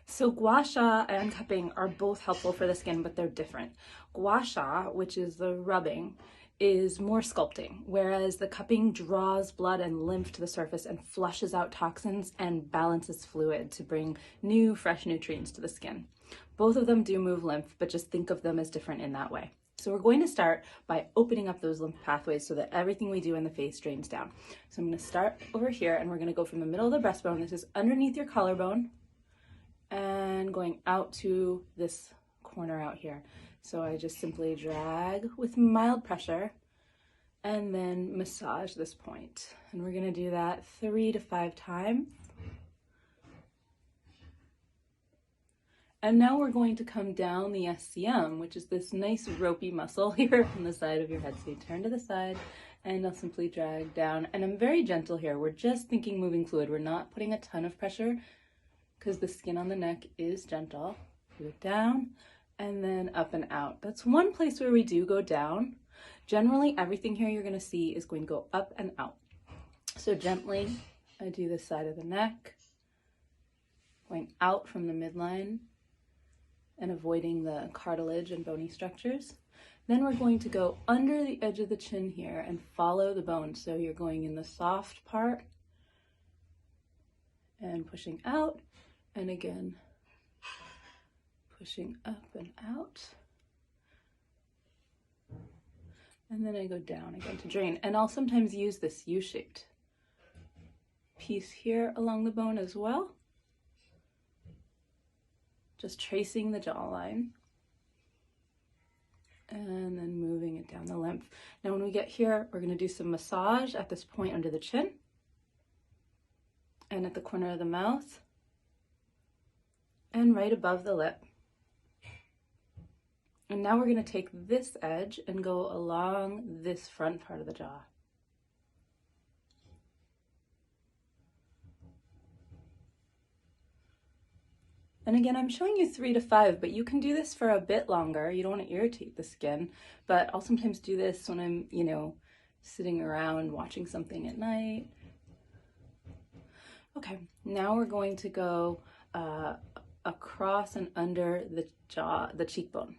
So gua sha and cupping are both helpful for the skin, but they're different. Gua sha, which is the rubbing, is more sculpting, whereas the cupping draws blood and lymph to the surface and flushes out toxins and balances fluid to bring new, fresh nutrients to the skin. Both of them do move lymph, but just think of them as different in that way. So we're going to start by opening up those lymph pathways so that everything we do in the face drains down. So I'm going to start over here, and we're going to go from the middle of the breastbone. This is underneath your collarbone, and going out to this corner out here. So I just simply drag with mild pressure and then massage this point. And we're going to do that 3 to 5 times. And now we're going to come down the SCM, which is this nice ropey muscle here on the side of your head. So you turn to the side and I'll simply drag down. And I'm very gentle here. We're just thinking moving fluid. We're not putting a ton of pressure because the skin on the neck is gentle. Go down and then up and out. That's one place where we do go down. Generally, everything here you're going to see is going to go up and out. So gently, I do this side of the neck, going out from the midline and avoiding the cartilage and bony structures. Then we're going to go under the edge of the chin here and follow the bone. So you're going in the soft part and pushing out, and again, pushing up and out. And then I go down again to drain. And I'll sometimes use this U-shaped piece here along the bone as well. Just tracing the jawline. And then moving it down the lymph. Now when we get here, we're going to do some massage at this point under the chin and at the corner of the mouth and right above the lip. And now we're going to take this edge and go along this front part of the jaw. And again, I'm showing you 3 to 5, but you can do this for a bit longer. You don't want to irritate the skin, but I'll sometimes do this when I'm, sitting around watching something at night. Okay, now we're going to go across and under the jaw, the cheekbone.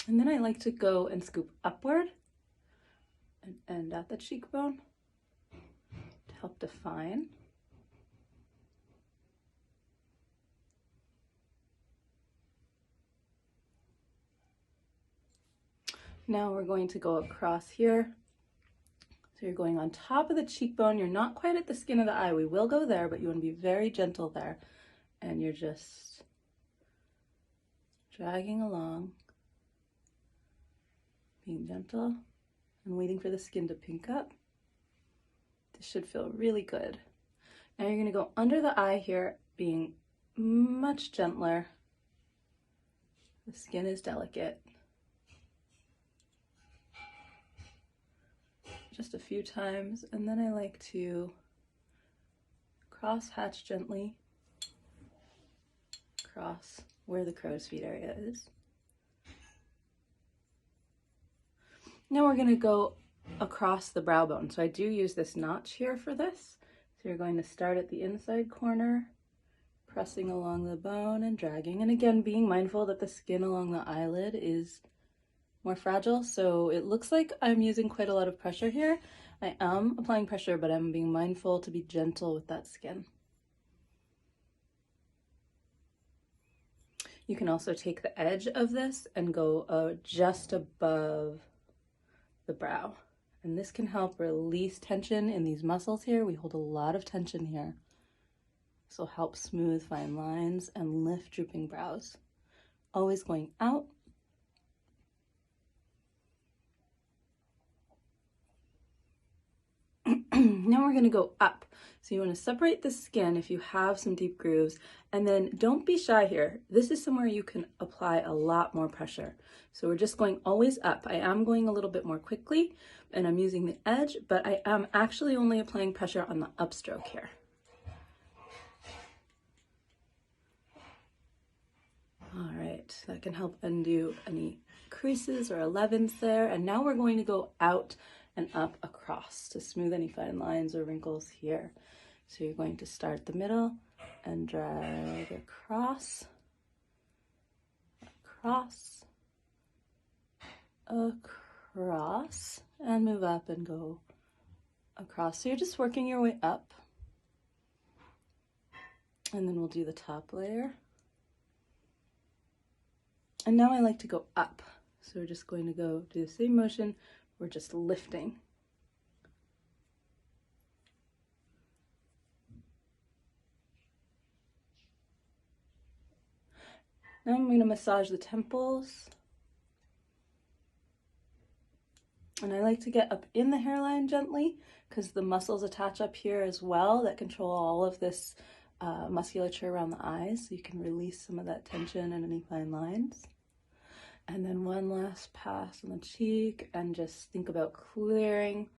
And then I like to go and scoop upward and end at the cheekbone to help define. Now we're going to go across here. So you're going on top of the cheekbone. You're not quite at the skin of the eye. We will go there, but you want to be very gentle there. And you're just dragging along, being gentle and waiting for the skin to pink up. This should feel really good. Now you're going to go under the eye here, being much gentler. The skin is delicate. Just a few times, and then I like to cross hatch gently across where the crow's feet area is. Now we're going to go across the brow bone. So I do use this notch here for this. So you're going to start at the inside corner, pressing along the bone and dragging. And again, being mindful that the skin along the eyelid is more fragile. So it looks like I'm using quite a lot of pressure here. I am applying pressure, but I'm being mindful to be gentle with that skin. You can also take the edge of this and go just above the brow. And this can help release tension in these muscles here. We hold a lot of tension here. This will help smooth fine lines and lift drooping brows. Always going out. Now we're going to go up. So you want to separate the skin if you have some deep grooves, and then don't be shy here. This is somewhere you can apply a lot more pressure. So we're just going always up. I am going a little bit more quickly and I'm using the edge, but I am actually only applying pressure on the upstroke here. All right, that can help undo any creases or 11s there. And now we're going to go out and up across to smooth any fine lines or wrinkles here. So you're going to start the middle and drag across, across, across, and move up and go across. So you're just working your way up. And then we'll do the top layer. And now I like to go up. So we're just going to go do the same motion. We're just lifting. Now I'm going to massage the temples. And I like to get up in the hairline gently because the muscles attach up here as well that control all of this musculature around the eyes. So you can release some of that tension and any fine lines. And then one last pass on the cheek and just think about clearing